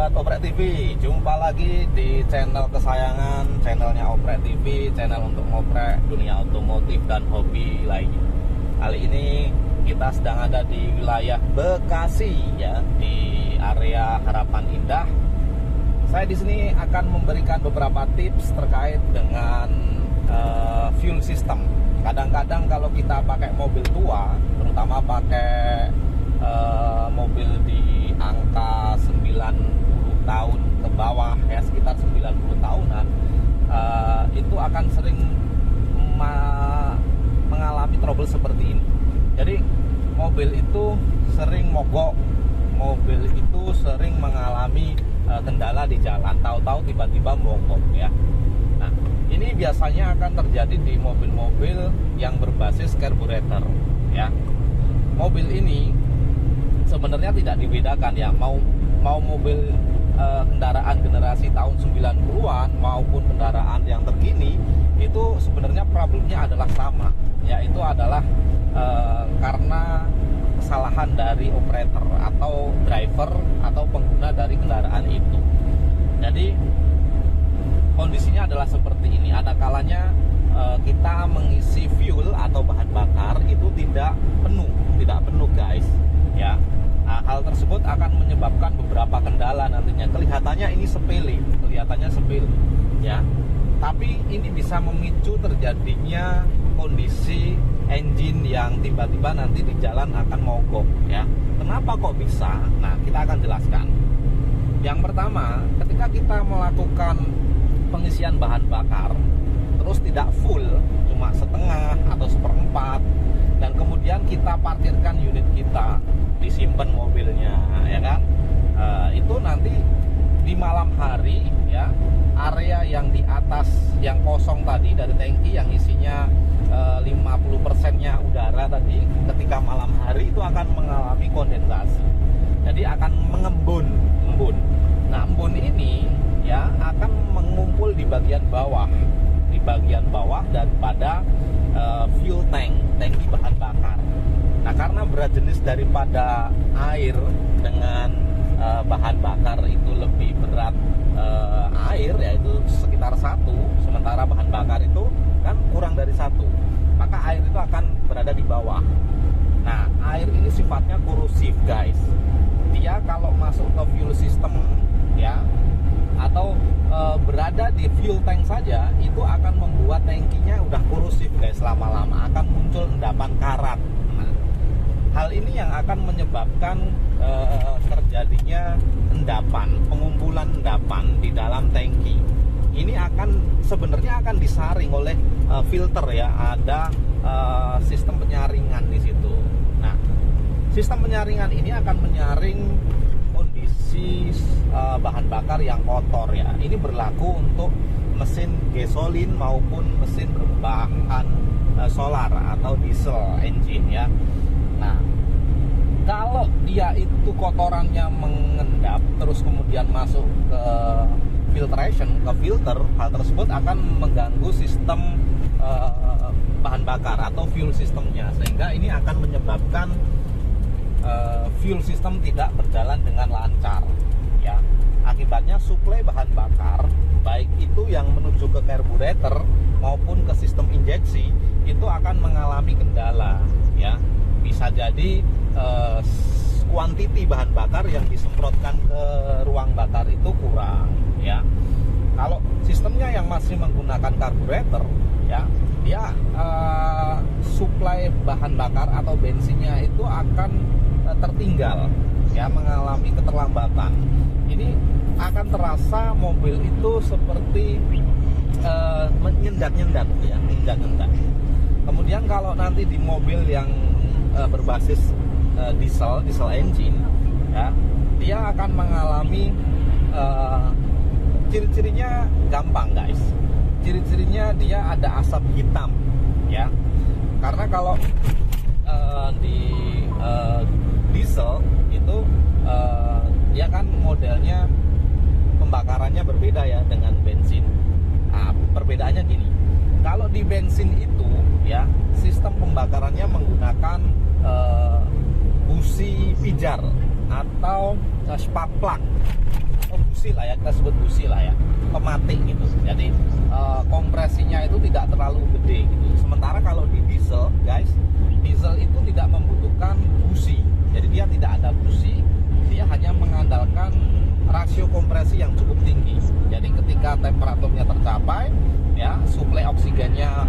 Sobat Oprek TV, jumpa lagi di channel kesayangan, channelnya Oprek TV, channel untuk ngoprek dunia otomotif dan hobi lainnya. Kali ini kita sedang ada di wilayah Bekasi ya, di area Harapan Indah. Saya di sini akan memberikan beberapa tips terkait dengan fuel system. Kadang-kadang kalau kita pakai mobil tua, terutama pakai mobil di angka 90 tahun ke bawah ya, sekitar 90 tahunan, itu akan sering mengalami trouble seperti ini. Jadi mobil itu sering mogok, mobil itu sering mengalami kendala di jalan, tahu-tahu tiba-tiba mogok ya. Nah, ini biasanya akan terjadi di mobil-mobil yang berbasis karburetor ya. Mobil ini sebenarnya tidak dibedakan ya, mau mobil kendaraan generasi tahun 90-an maupun kendaraan yang terkini, itu sebenarnya problemnya adalah sama, yaitu adalah karena kesalahan dari operator atau driver atau pengguna dari kendaraan itu. Jadi kondisinya adalah seperti ini. Ada kalanya kita mengisi fuel atau bahan bakar itu tidak penuh guys ya. Nah, hal tersebut akan menyebabkan beberapa kendala nantinya. Kelihatannya sepele ya, tapi ini bisa memicu terjadinya kondisi engine yang tiba-tiba nanti di jalan akan mogok ya. Kenapa kok bisa? Nah, kita akan jelaskan. Yang pertama, ketika kita melakukan pengisian bahan bakar terus tidak full, cuma setengah atau seperempat, dan kemudian kita parkirkan unit kita, disimpan mobilnya ya kan, itu nanti di malam hari ya, area yang di atas yang kosong tadi dari tangki yang isinya 50%-nya udara tadi, ketika malam hari itu akan mengalami kondensasi, jadi akan mengembun. Nah, embun ini ya akan mengumpul di bagian bawah daripada fuel tangki bahan bakar. Nah, karena berat jenis daripada air dengan bahan bakar itu lebih berat air, yaitu sekitar 1, sementara bahan bakar itu kan kurang dari 1, maka air itu akan berada di bawah. Nah, air ini sifatnya korosif guys. Dia kalau masuk ke fuel system ya, atau berada di fuel tank saja, itu akan membuat tangkinya udah korosif guys. Lama-lama akan muncul endapan karat. Nah, hal ini yang akan menyebabkan terjadinya pengumpulan endapan di dalam tangki. Ini sebenarnya akan disaring oleh filter ya, ada sistem penyaringan di situ. Nah, sistem penyaringan ini akan menyaring kondisi bahan bakar yang kotor ya. Ini berlaku untuk mesin gasolin maupun mesin berbahan solar atau diesel engine ya. Nah, kalau dia itu kotorannya mengendap terus kemudian masuk ke filtration, ke filter, hal tersebut akan mengganggu sistem bahan bakar atau fuel systemnya, sehingga ini akan menyebabkan fuel system tidak berjalan dengan lancar ya. Akibatnya suplai bahan bakar, baik itu yang menuju ke karburetor maupun ke sistem injeksi, itu akan mengalami kendala ya. Bisa jadi kuantiti bahan bakar yang disemprotkan ke ruang bakar itu kurang ya. Kalau sistemnya yang masih menggunakan karburetor ya, dia suplai bahan bakar atau bensinnya itu akan tertinggal ya, mengalami keterlambatan. Ini akan terasa mobil itu seperti menyendat-nyendat ya, nyendat. Kemudian kalau nanti di mobil yang berbasis diesel engine ya, dia akan mengalami ciri-cirinya gampang guys. Ciri-cirinya dia ada asap hitam ya, karena kalau di diesel itu dia kan modelnya pembakarannya berbeda ya dengan bensin. Nah, perbedaannya gini, kalau di bensin itu ya, sistem pembakarannya menggunakan busi pijar atau spark plug. busi lah ya, kita sebut busi lah ya, pematik gitu. Jadi kompresinya itu tidak terlalu gede gitu. Sementara kalau di diesel guys, diesel itu tidak membutuhkan busi, jadi dia tidak ada busi, dia hanya mengandalkan rasio kompresi yang cukup tinggi. Jadi ketika temperaturnya tercapai ya, suplai oksigennya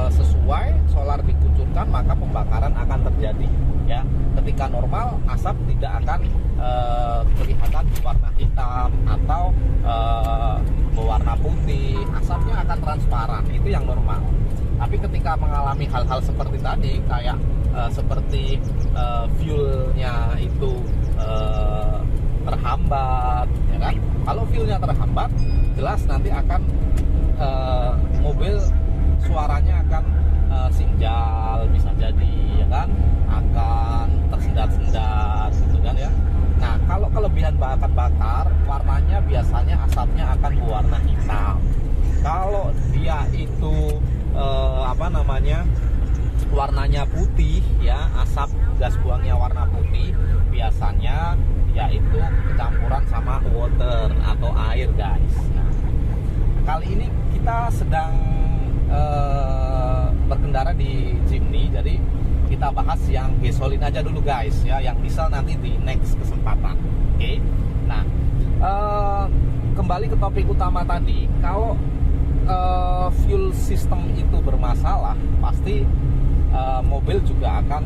sesuai, solar dikucurkan, maka pembakaran akan terjadi ya. Ketika normal, asap tidak akan kelihatan berwarna hitam atau berwarna putih, asapnya akan transparan, itu yang normal. Tapi ketika mengalami hal-hal seperti tadi, kayak seperti fuelnya itu terhambat ya kan, kalau fuelnya terhambat, jelas nanti akan mobil suaranya akan sinjal, bisa jadi ya kan, akan tersendat-sendat gitu kan ya. Nah, kalau kelebihan bahan bakar, warnanya biasanya asapnya akan berwarna hitam. Kalau dia itu warnanya putih ya, asap gas buangnya warna putih, biasanya yaitu kecampuran sama water atau air guys. Nah, kali ini kita sedang berkendara di Jimny, jadi kita bahas yang gasolin aja dulu guys ya, yang diesel nanti di next kesempatan. Oke. Nah, kembali ke topik utama tadi, kalau fuel system itu bermasalah, pasti mobil juga akan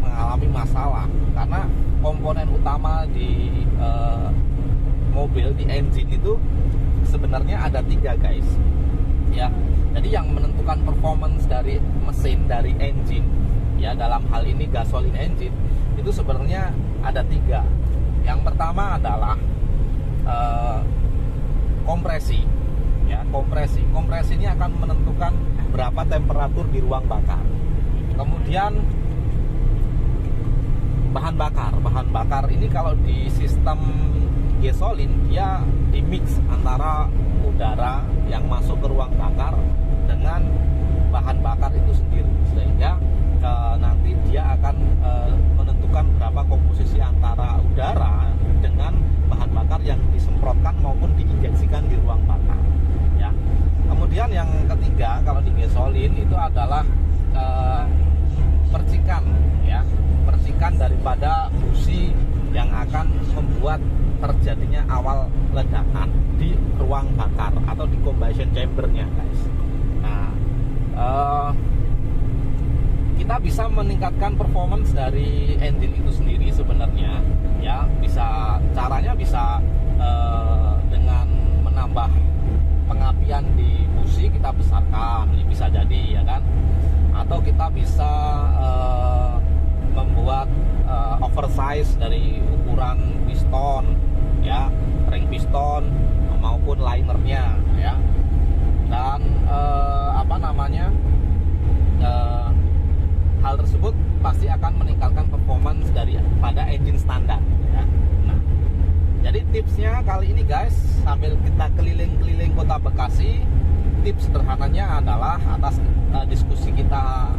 mengalami masalah, karena komponen utama di mobil, di engine itu sebenarnya ada 3 guys ya. Jadi yang menentukan performance dari mesin, dari engine ya, dalam hal ini gasoline engine, itu sebenarnya ada 3. Yang pertama adalah kompresi ya. Kompresi ini akan menentukan berapa temperatur di ruang bakar. Kemudian bahan bakar ini kalau di sistem gasolin, dia dimix antara udara yang masuk ke ruang bakar dengan bahan bakar itu sendiri, sehingga nanti dia akan menentukan berapa komposisi antara udara dengan bahan bakar yang disemprotkan maupun diinjeksikan di ruang bakar ya. Kemudian yang ketiga, kalau di gasolin itu adalah percikan ya, percikan daripada busi yang akan membuat terjadinya awal ledakan di ruang bakar atau di combustion chambernya guys. Nah, kita bisa meningkatkan performance dari engine itu sendiri sebenarnya ya. Caranya bisa dengan menambah pengapian di busi, kita besarkan, ini bisa jadi ya kan, atau kita bisa membuat oversize dari ukuran piston ya, ring piston maupun linernya ya. Dan hal tersebut pasti akan meningkatkan performance pada engine standar ya. Nah, jadi tipsnya kali ini guys, sambil kita keliling-keliling kota Bekasi, tips sederhananya adalah atas diskusi kita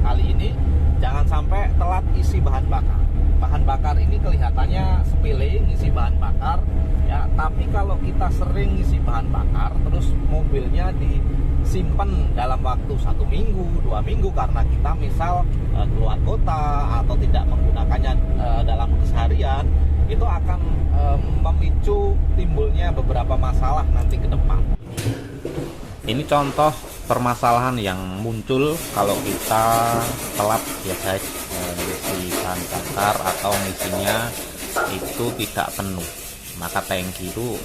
kali ini, jangan sampai telat isi bahan bakar. Bahan bakar ini kelihatannya sepele ngisi bahan bakar ya, tapi kalau kita sering ngisi bahan bakar terus mobilnya disimpan dalam waktu 1 minggu, 2 minggu, karena kita misal keluar kota atau tidak menggunakannya dalam keseharian, itu akan memicu timbulnya beberapa masalah nanti ke depan. Ini contoh permasalahan yang muncul kalau kita telat ya guys, mengisi bahan bakar atau misinya itu tidak penuh, maka tangki itu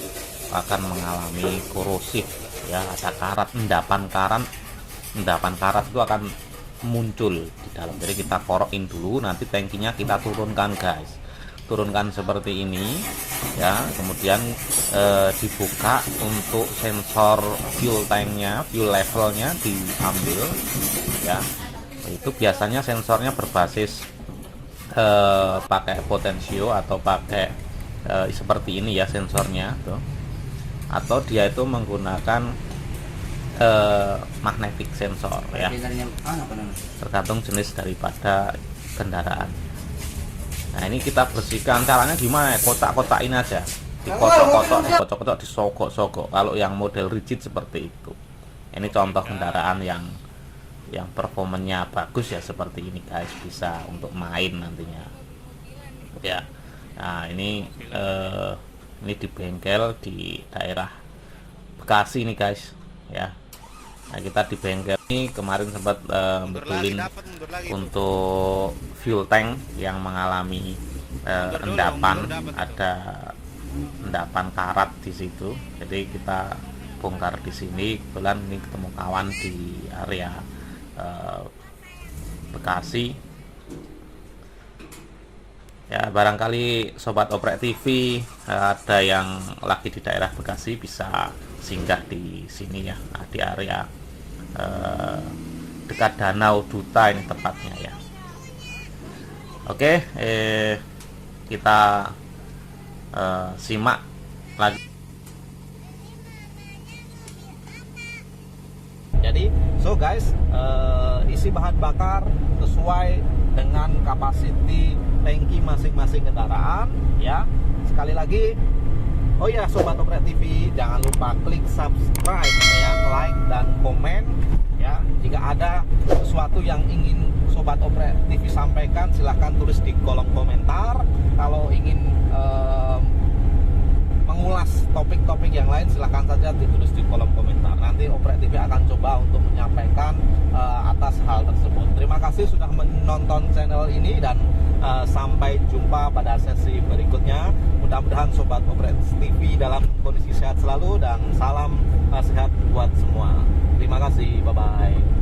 akan mengalami korosif ya, ada karat, endapan karat itu akan muncul di dalam. Jadi kita korokin dulu, nanti tangkinya kita turunkan guys, turunkan seperti ini ya. Kemudian dibuka untuk sensor fuel tanknya, fuel levelnya diambil ya. Itu biasanya sensornya berbasis pakai potensio atau pakai seperti ini ya sensornya tuh. Atau dia itu menggunakan magnetic sensor ya, tergantung jenis daripada kendaraan. Nah, ini kita bersihkan, caranya gimana ya, kotak-kotakin aja dikocok-kocok, disogok-sogok. Kalau yang model rigid seperti itu. Ini contoh kendaraan yang performanya bagus ya, seperti ini guys, bisa untuk main nantinya ya. Nah ini di bengkel di daerah Bekasi nih guys ya. Nah kita di bengkel ini kemarin sempat betulin untuk fuel tank yang mengalami endapan, ada endapan karat di situ. Jadi kita bongkar di sini. Kebetulan ini ketemu kawan di area Bekasi ya. Barangkali sobat oprek TV ada yang lagi di daerah Bekasi bisa singgah di sini ya. Nah, di area dekat Danau Duta ini tepatnya ya. Oke, kita simak lagi. Jadi, so guys, isi bahan bakar sesuai dengan kapasiti tangki masing-masing kendaraan ya. Sekali lagi, oh ya sobat oprek TV, jangan lupa klik subscribe ya, like dan komen ya. Jika ada sesuatu yang ingin sobat oprek TV sampaikan, silahkan tulis di kolom komentar. Kalau ingin mengulas topik-topik yang lain, silahkan saja ditulis di kolom komentar. Nanti oprek TV akan coba untuk menyampaikan atas hal tersebut. Terima kasih sudah menonton channel ini, dan sampai jumpa pada sesi berikutnya. Mudah-mudahan sobat oprek TV dalam kondisi sehat selalu, dan salam sehat buat semua. Terima kasih, bye-bye.